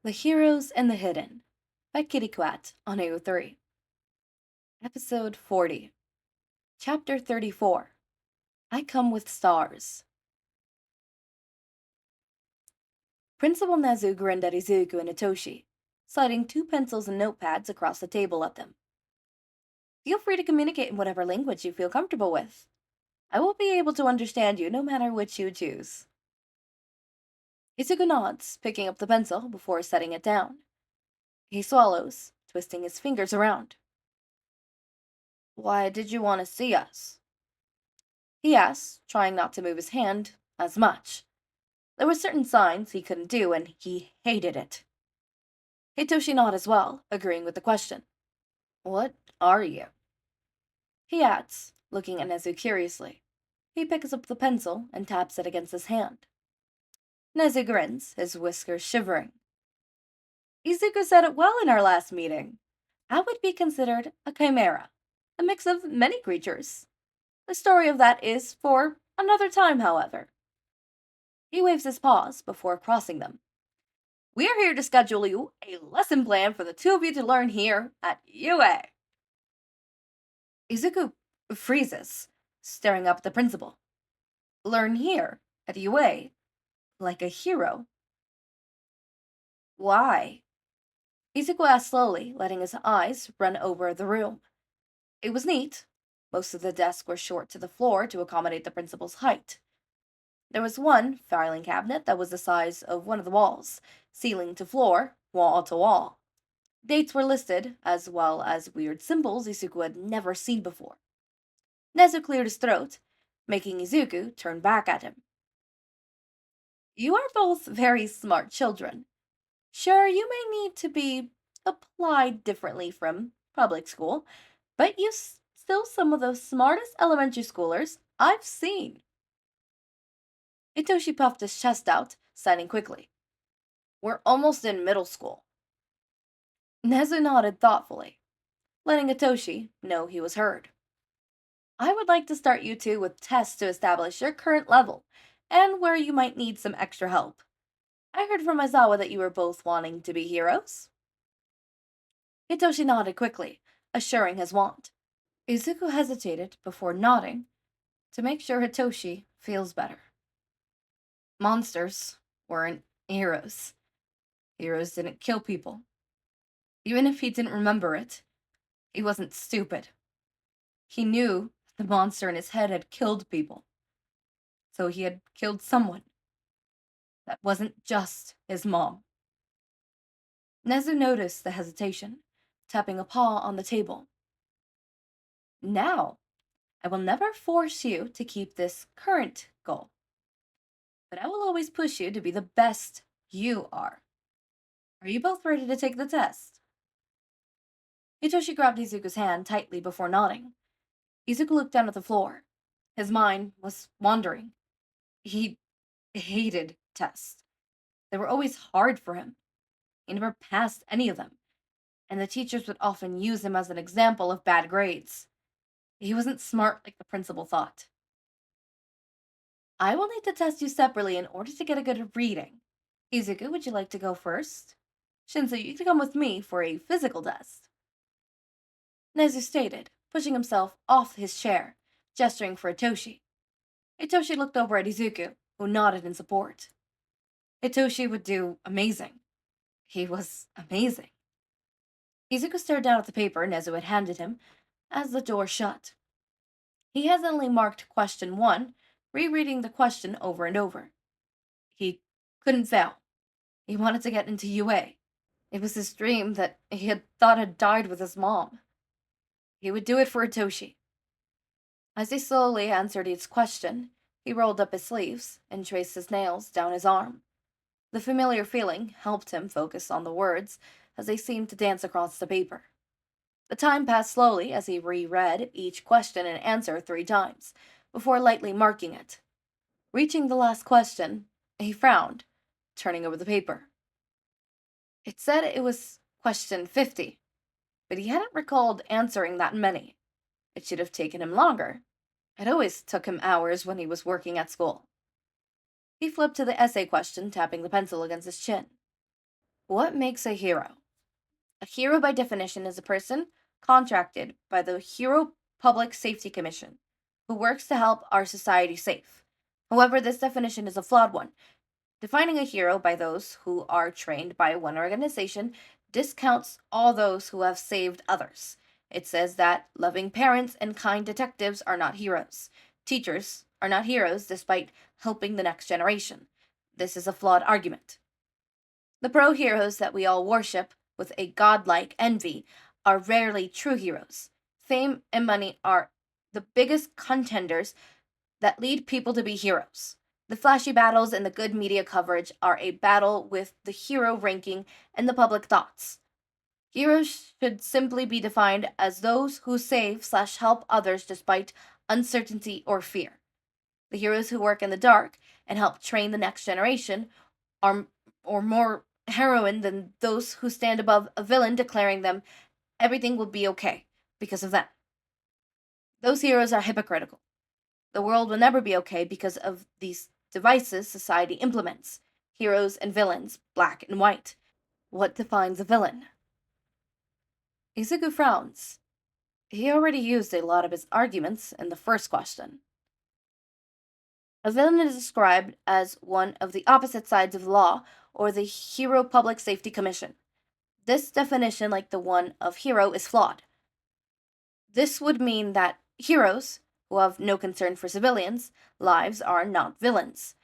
The Heroes and the Hidden by Kitty Quat on AO3. Episode 40. Chapter 34. I Come with Stars. Principal Nezu grinned at Izuku and Hitoshi, sliding 2 pencils and notepads across the table at them. Feel free to communicate in whatever language you feel comfortable with. I will be able to understand you no matter which you choose. Izuku nods, picking up the pencil before setting it down. He swallows, twisting his fingers around. Why did you want to see us? He asked, trying not to move his hand as much. There were certain signs he couldn't do, and he hated it. Hitoshi nodded as well, agreeing with the question. What are you? He asks, looking at Nezu curiously. He picks up the pencil and taps it against his hand. Nezu grins, his whiskers shivering. Izuku said it well in our last meeting. I would be considered a chimera, a mix of many creatures. The story of that is for another time, however. He waves his paws before crossing them. We are here to schedule you a lesson plan for the two of you to learn here at UA. Izuku freezes, staring up at the principal. Learn here at UA, like a hero. Why? Izuku asked slowly, letting his eyes run over the room. It was neat. Most of the desks were short to the floor to accommodate the principal's height. There was one filing cabinet that was the size of one of the walls, ceiling to floor, wall to wall. Dates were listed, as well as weird symbols Izuku had never seen before. Nezu cleared his throat, making Izuku turn back at him. You are both very smart children. Sure, you may need to be applied differently from public school, but you still some of the smartest elementary schoolers I've seen. Hitoshi puffed his chest out, signing quickly. We're almost in middle school. Nezu nodded thoughtfully, letting Hitoshi know he was heard. I would like to start you two with tests to establish your current level, and where you might need some extra help. I heard from Aizawa that you were both wanting to be heroes. Hitoshi nodded quickly, assuring his want. Izuku hesitated before nodding, to make sure Hitoshi feels better. Monsters weren't heroes. Heroes didn't kill people. Even if he didn't remember it, he wasn't stupid. He knew the monster in his head had killed people. So he had killed someone. That wasn't just his mom. Nezu noticed the hesitation, tapping a paw on the table. Now, I will never force you to keep this current goal, but I will always push you to be the best you are. Are you both ready to take the test? Hitoshi grabbed Izuku's hand tightly before nodding. Izuku looked down at the floor. His mind was wandering. He hated tests. They were always hard for him. He never passed any of them, and the teachers would often use him as an example of bad grades. He wasn't smart like the principal thought. I will need to test you separately in order to get a good reading. Izuku, would you like to go first? Shinsou, you can come with me for a physical test. Nezu stated, pushing himself off his chair, gesturing for Hitoshi. Hitoshi looked over at Izuku, who nodded in support. Hitoshi would do amazing. He was amazing. Izuku stared down at the paper Nezu had handed him as the door shut. He hesitantly marked question 1, rereading the question over and over. He couldn't fail. He wanted to get into UA. It was his dream that he had thought had died with his mom. He would do it for Hitoshi. As he slowly answered each question, he rolled up his sleeves and traced his nails down his arm. The familiar feeling helped him focus on the words as they seemed to dance across the paper. The time passed slowly as he reread each question and answer 3 times, before lightly marking it. Reaching the last question, he frowned, turning over the paper. It said it was question 50, but he hadn't recalled answering that many. It should have taken him longer. It always took him hours when he was working at school. He flipped to the essay question, tapping the pencil against his chin. What makes a hero? A hero, by definition, is a person contracted by the Hero Public Safety Commission who works to help our society safe. However, this definition is a flawed one. Defining a hero by those who are trained by one organization discounts all those who have saved others. It says that loving parents and kind detectives are not heroes. Teachers are not heroes despite helping the next generation. This is a flawed argument. The pro heroes that we all worship with a godlike envy are rarely true heroes. Fame and money are the biggest contenders that lead people to be heroes. The flashy battles and the good media coverage are a battle with the hero ranking and the public thoughts. Heroes should simply be defined as those who save/help others despite uncertainty or fear. The heroes who work in the dark and help train the next generation are or more heroine than those who stand above a villain declaring them everything will be okay because of them. Those heroes are hypocritical. The world will never be okay because of these devices society implements. Heroes and villains, black and white. What defines a villain? Izuku frowns. He already used a lot of his arguments in the first question. A villain is described as one of the opposite sides of the law or the Hero Public Safety Commission. This definition, like the one of hero, is flawed. This would mean that heroes, who have no concern for civilians' lives, are not villains.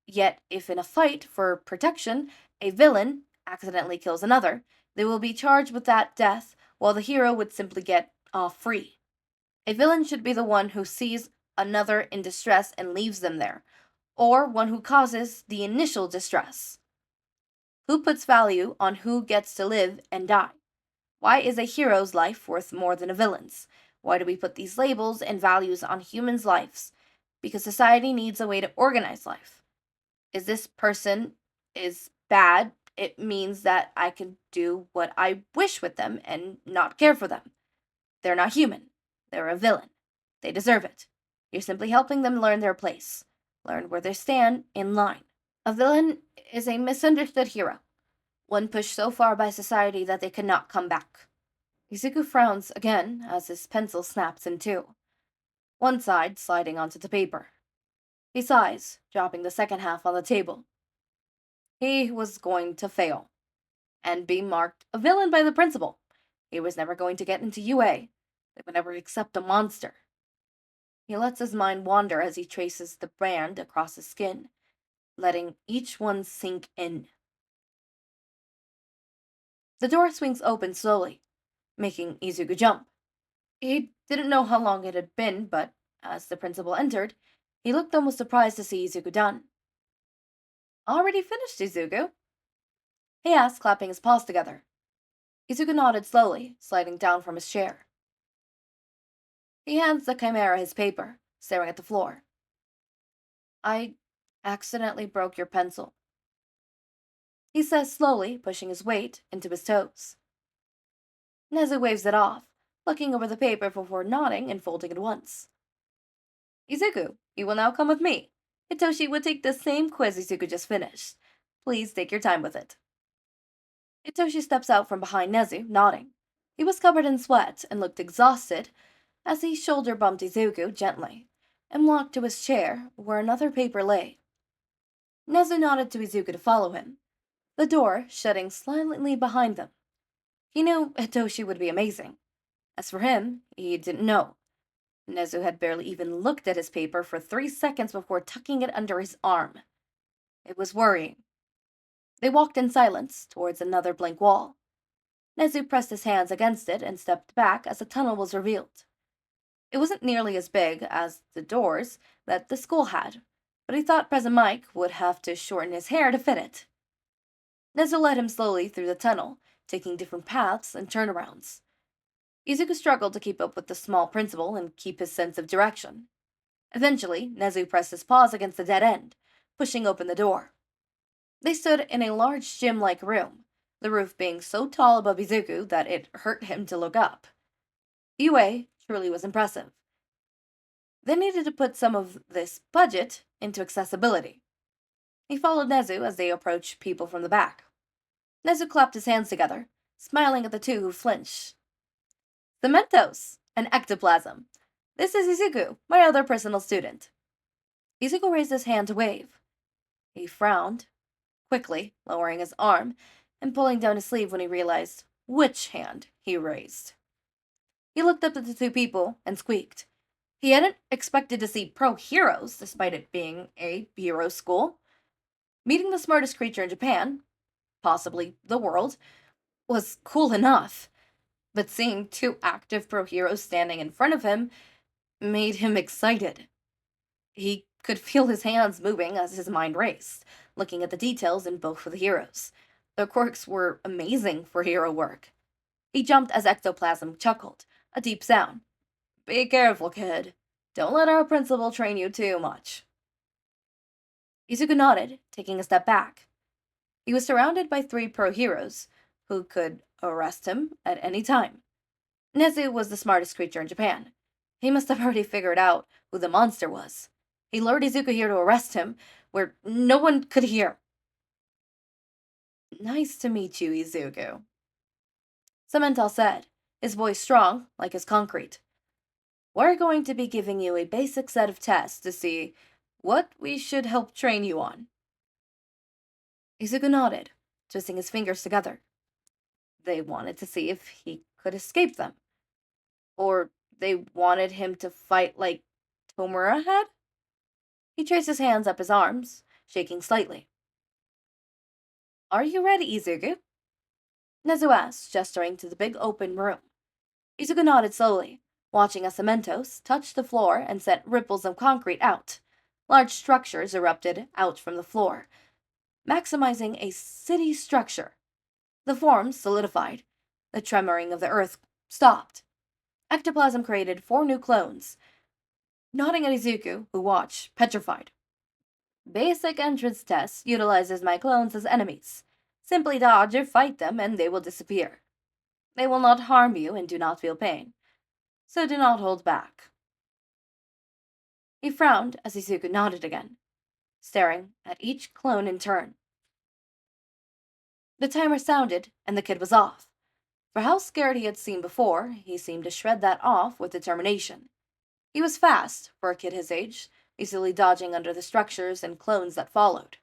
Yet, if in a fight for protection, a villain accidentally kills another, they will be charged with that death, while the hero would simply get off free. A villain should be the one who sees another in distress and leaves them there, or one who causes the initial distress. Who puts value on who gets to live and die? Why is a hero's life worth more than a villain's? Why do we put these labels and values on humans' lives? Because society needs a way to organize life. Is this person is bad, it means that I can do what I wish with them and not care for them. They're not human. They're a villain. They deserve it. You're simply helping them learn their place, learn where they stand in line. A villain is a misunderstood hero, one pushed so far by society that they cannot come back. Izuku frowns again as his pencil snaps in two, one side sliding onto the paper. He sighs, dropping the second half on the table. He was going to fail, and be marked a villain by the principal. He was never going to get into UA. They would never accept a monster. He lets his mind wander as he traces the brand across his skin, letting each one sink in. The door swings open slowly, making Izuku jump. He didn't know how long it had been, but as the principal entered, he looked almost surprised to see Izuku done. Already finished, Izuku? He asked, clapping his paws together. Izuku nodded slowly, sliding down from his chair. He hands the chimera his paper, staring at the floor. I accidentally broke your pencil, he says slowly, pushing his weight into his toes. Nezu waves it off, looking over the paper before nodding and folding it once. Izuku, you will now come with me. Hitoshi will take the same quiz Izuku just finished. Please take your time with it. Hitoshi steps out from behind Nezu, nodding. He was covered in sweat and looked exhausted as he shoulder bumped Izuku gently and walked to his chair where another paper lay. Nezu nodded to Izuku to follow him, the door shutting silently behind them. He knew Hitoshi would be amazing. As for him, he didn't know. Nezu had barely even looked at his paper for 3 seconds before tucking it under his arm. It was worrying. They walked in silence towards another blank wall. Nezu pressed his hands against it and stepped back as a tunnel was revealed. It wasn't nearly as big as the doors that the school had, but he thought President Mike would have to shorten his hair to fit it. Nezu led him slowly through the tunnel, taking different paths and turnarounds. Izuku struggled to keep up with the small principal and keep his sense of direction. Eventually, Nezu pressed his paws against the dead end, pushing open the door. They stood in a large gym-like room, the roof being so tall above Izuku that it hurt him to look up. UA truly was impressive. They needed to put some of this budget into accessibility. He followed Nezu as they approached people from the back. Nezu clapped his hands together, smiling at the two who flinched. Cementos, an ectoplasm. This is Izuku, my other personal student. Izuku raised his hand to wave. He frowned, quickly lowering his arm and pulling down his sleeve when he realized which hand he raised. He looked up at the two people and squeaked. He hadn't expected to see pro-heroes, despite it being a hero school. Meeting the smartest creature in Japan, possibly the world, was cool enough, but seeing two active pro-heroes standing in front of him made him excited. He could feel his hands moving as his mind raced, looking at the details in both of the heroes. Their quirks were amazing for hero work. He jumped as ectoplasm chuckled, a deep sound. Be careful, kid. Don't let our principal train you too much. Izuku nodded, taking a step back. He was surrounded by 3 pro-heroes, who could arrest him at any time. Nezu was the smartest creature in Japan. He must have already figured out who the monster was. He lured Izuku here to arrest him, where no one could hear. Nice to meet you, Izuku. Cemental said, his voice strong, like his concrete. We're going to be giving you a basic set of tests to see what we should help train you on. Izuku nodded, twisting his fingers together. They wanted to see if he could escape them. Or they wanted him to fight like Tomura had? He traced his hands up his arms, shaking slightly. Are you ready, Izuku? Nezu asked, gesturing to the big open room. Izuku nodded slowly, watching as Cementos touched the floor and sent ripples of concrete out. Large structures erupted out from the floor, maximizing a city structure. The forms solidified. The tremoring of the earth stopped. Ectoplasm created 4 new clones, nodding at Izuku, who watched, petrified. Basic entrance test utilizes my clones as enemies. Simply dodge or fight them and they will disappear. They will not harm you and do not feel pain, so do not hold back. He frowned as Izuku nodded again, staring at each clone in turn. The timer sounded and the kid was off. For how scared he had seemed before, he seemed to shred that off with determination. He was fast, for a kid his age, easily dodging under the structures and clones that followed.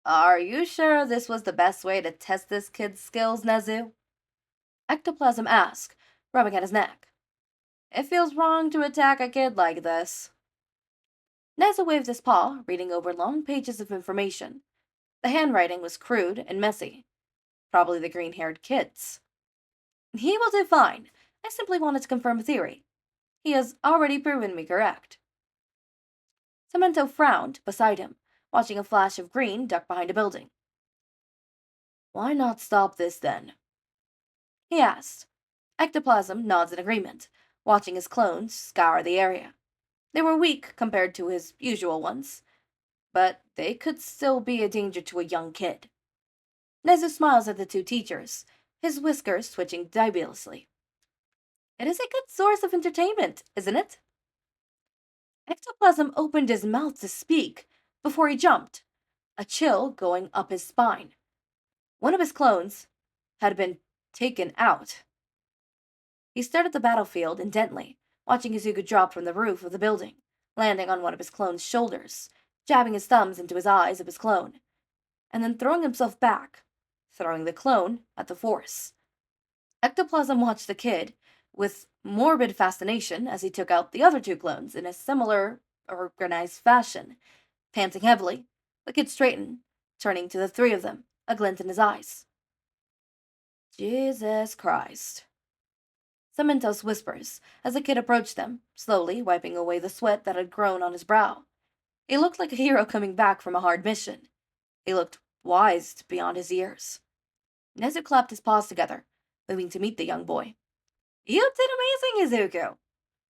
Are you sure this was the best way to test this kid's skills, Nezu? Ectoplasm asked, rubbing at his neck. It feels wrong to attack a kid like this. Nezu waved his paw, reading over long pages of information. The handwriting was crude and messy. Probably the green-haired kid's. He will do fine. I simply wanted to confirm a theory. He has already proven me correct. Cemento frowned beside him, watching a flash of green duck behind a building. Why not stop this, then? He asked. Ectoplasm nods in agreement, watching his clones scour the area. They were weak compared to his usual ones, but they could still be a danger to a young kid. Nezu smiles at the 2 teachers, his whiskers twitching dubiously. It is a good source of entertainment, isn't it? Ectoplasm opened his mouth to speak before he jumped, a chill going up his spine. One of his clones had been taken out. He stared at the battlefield intently, watching Izuku drop from the roof of the building, landing on one of his clone's shoulders, jabbing his thumbs into his eyes of his clone, and then throwing himself back, throwing the clone at the force. Ectoplasm watched the kid with morbid fascination as he took out the other 2 clones in a similar, organized fashion. Panting heavily, the kid straightened, turning to the 3 of them, a glint in his eyes. Jesus Christ. Cementos whispers as the kid approached them, slowly wiping away the sweat that had grown on his brow. He looked like a hero coming back from a hard mission. He looked wise beyond his years. Nezu clapped his paws together, moving to meet the young boy. You did amazing, Izuku!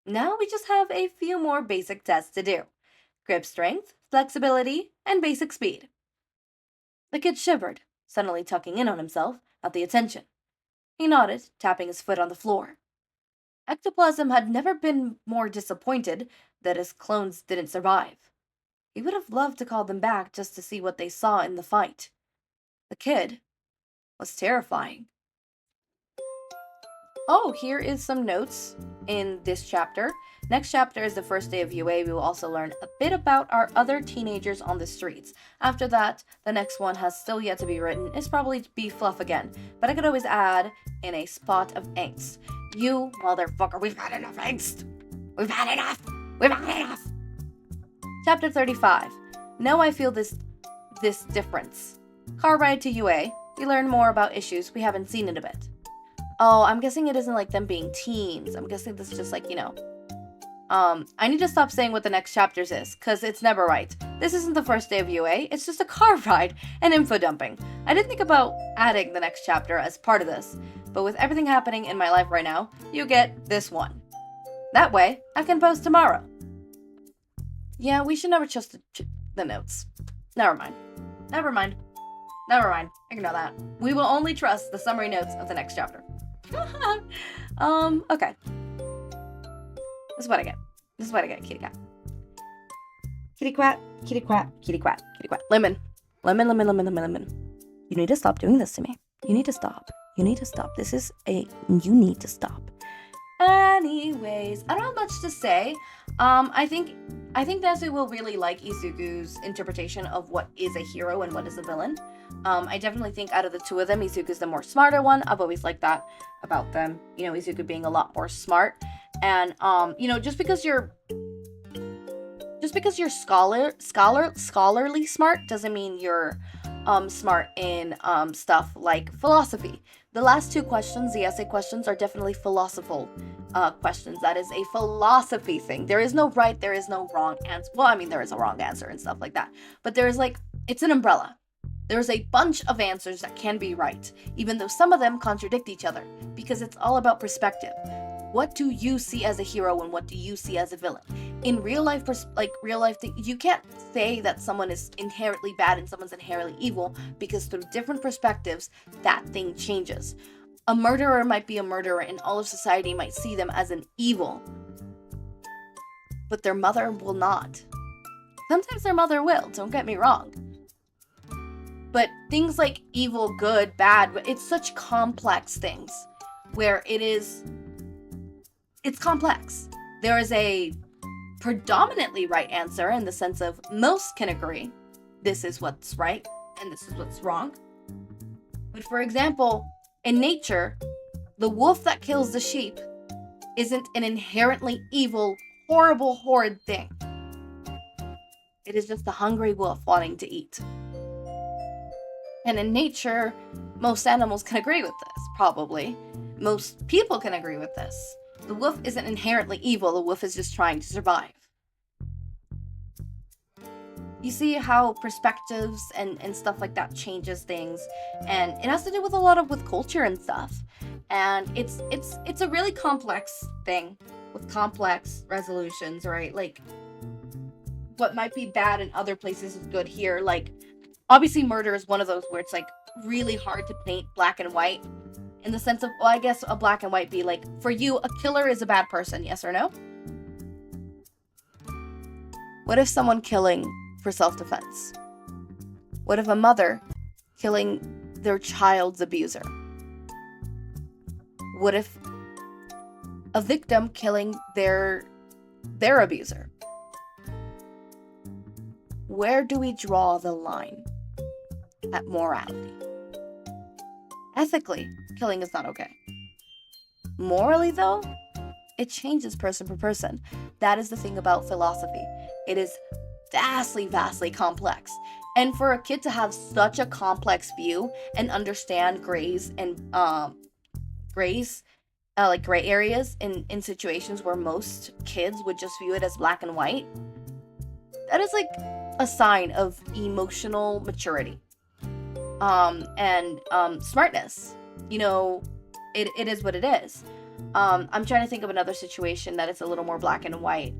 Now we just have a few more basic tests to do. Grip strength, flexibility, and basic speed. The kid shivered, suddenly tucking in on himself at the attention. He nodded, tapping his foot on the floor. Ectoplasm had never been more disappointed that his clones didn't survive. He would have loved to call them back just to see what they saw in the fight. The kid was terrifying. Oh, here is some notes in this chapter. Next chapter is the first day of UA. We will also learn a bit about our other teenagers on the streets. After that, the next one has still yet to be written. It's probably be Fluff again, but I could always add in a spot of angst. You motherfucker, we've had enough angst. We've had enough. We've had enough. Chapter 35. Now I feel this difference. Car ride to UA. We learn more about issues we haven't seen in a bit. Oh, I'm guessing it isn't like them being teens. I'm guessing this is just like, I need to stop saying what the next chapters is, because it's never right. This isn't the first day of UA, it's just a car ride and info dumping. I didn't think about adding the next chapter as part of this, but with everything happening in my life right now, you get this one. That way, I can post tomorrow. Yeah, we should never trust the notes. Never mind. Ignore that. We will only trust the summary notes of the next chapter. Okay. This is what I get. Kitty cat. Kitty quat, kitty quat, kitty quat, kitty quat. Lemon. You need to stop doing this to me. You need to stop. You need to stop. You need to stop. Anyways, I don't have much to say. I think Nezu will really like Izuku's interpretation of what is a hero and what is a villain. I definitely think out of the two of them, Izuku's the more smarter one. I've always liked that about them. Izuku being a lot more smart. And, just because you're scholarly smart doesn't mean you're, smart in, stuff like philosophy. The last two questions, the essay questions, are definitely philosophical, questions. That is a philosophy thing. There is no right, there is no wrong answer. Well, I mean, there is a wrong answer and stuff like that. But there is it's an umbrella. There's a bunch of answers that can be right, even though some of them contradict each other, because it's all about perspective. What do you see as a hero and what do you see as a villain? In real life, you can't say that someone is inherently bad and someone's inherently evil, because through different perspectives, that thing changes. A murderer might be a murderer and all of society might see them as an evil, but their mother will not. Sometimes their mother will, don't get me wrong. But things like evil, good, bad, it's such complex things where it's complex. There is a predominantly right answer in the sense of most can agree this is what's right and this is what's wrong. But for example, in nature, the wolf that kills the sheep isn't an inherently evil, horrible, horrid thing. It is just a hungry wolf wanting to eat. And in nature, most animals can agree with this, probably. Most people can agree with this. The wolf isn't inherently evil, the wolf is just trying to survive. You see how perspectives and stuff like that changes things, and it has to do with culture and stuff. And it's a really complex thing with complex resolutions, right? Like, what might be bad in other places is good here. Like, obviously murder is one of those where it's really hard to paint black and white. In the sense of, well, I guess a black and white be for you, a killer is a bad person, yes or no? What if someone killing for self-defense? What if a mother killing their child's abuser? What if a victim killing their abuser? Where do we draw the line at morality? Ethically, killing is not okay. Morally, though, it changes person per person. That is the thing about philosophy. It is vastly, vastly complex. And for a kid to have such a complex view and understand grays and gray areas in situations where most kids would just view it as black and white, that is a sign of emotional maturity. And smartness. It is what it is. I'm trying to think of another situation that it's a little more black and white.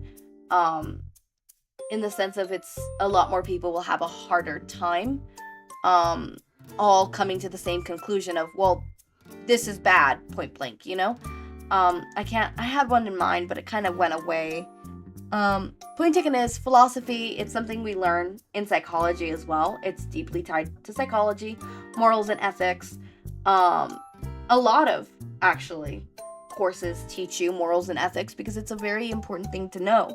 In the sense of it's a lot more people will have a harder time all coming to the same conclusion of, well, this is bad, point blank, I had one in mind, but it kind of went away. Point taken is philosophy. It's something we learn in psychology as well. It's deeply tied to psychology. morals and ethics. A lot of, actually, courses teach you morals and ethics because it's a very important thing to know.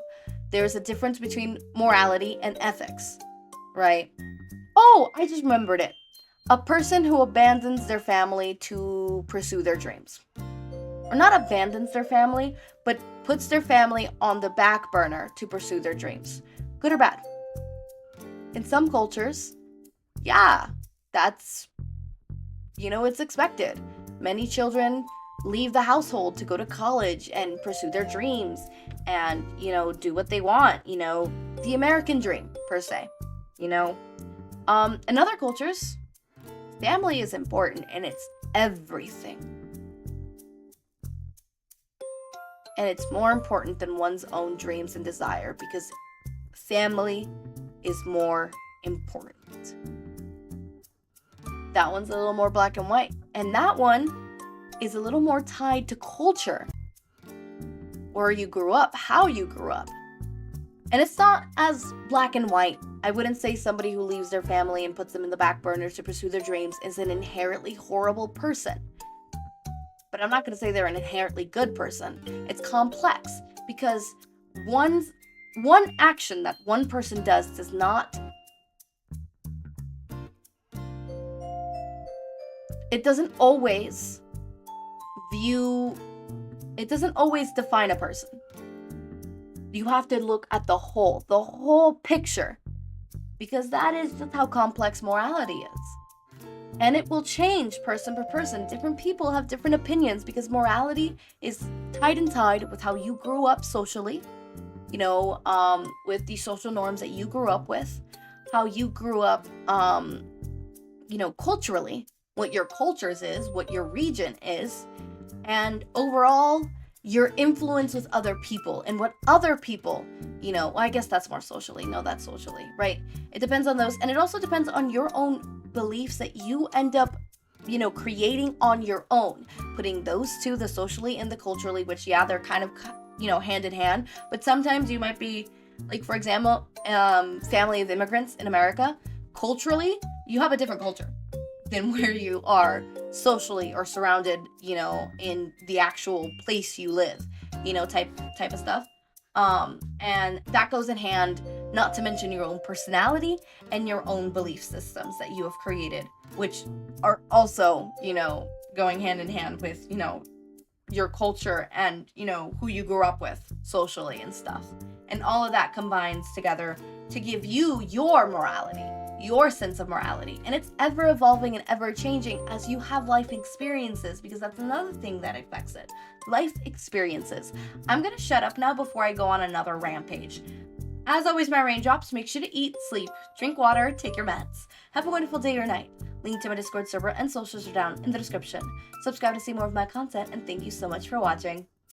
There's a difference between morality and ethics, right? Oh, I just remembered it. A person who abandons their family to pursue their dreams. Or not abandons their family, but puts their family on the back burner to pursue their dreams. Good or bad? In some cultures, yeah, that's, it's expected. Many children leave the household to go to college and pursue their dreams and, do what they want, the American dream, per se, In other cultures, family is important and it's everything. And it's more important than one's own dreams and desire because family is more important. That one's a little more black and white. And that one is a little more tied to culture. Where you grew up, how you grew up. And it's not as black and white. I wouldn't say somebody who leaves their family and puts them in the back burner to pursue their dreams is an inherently horrible person. But I'm not going to say they're an inherently good person. It's complex because one action that one person does not, it doesn't always define a person. You have to look at the whole picture, because that is just how complex morality is. And it will change person per person. Different people have different opinions because morality is tied with how you grew up socially, with the social norms that you grew up with, how you grew up, culturally, what your cultures is, what your region is, and overall, your influence with other people and what other people, I guess that's more socially. No, that's socially, right? It depends on those. And it also depends on your own beliefs that you end up, creating on your own. Putting those two, the socially and the culturally, which, yeah, they're kind of, hand in hand. But sometimes you might be, like, for example, family of immigrants in America. Culturally, you have a different culture than where you are socially or surrounded, in the actual place you live, type of stuff. And that goes in hand, not to mention your own personality and your own belief systems that you have created, which are also, going hand in hand with, your culture and, who you grew up with socially and stuff. And all of that combines together to give you your morality, your sense of morality. And it's ever evolving and ever changing as you have life experiences, because that's another thing that affects it. Life experiences. I'm going to shut up now before I go on another rampage. As always, my raindrops, make sure to eat, sleep, drink water, take your meds. Have a wonderful day or night. Link to my Discord server and socials are down in the description. Subscribe to see more of my content, and thank you so much for watching.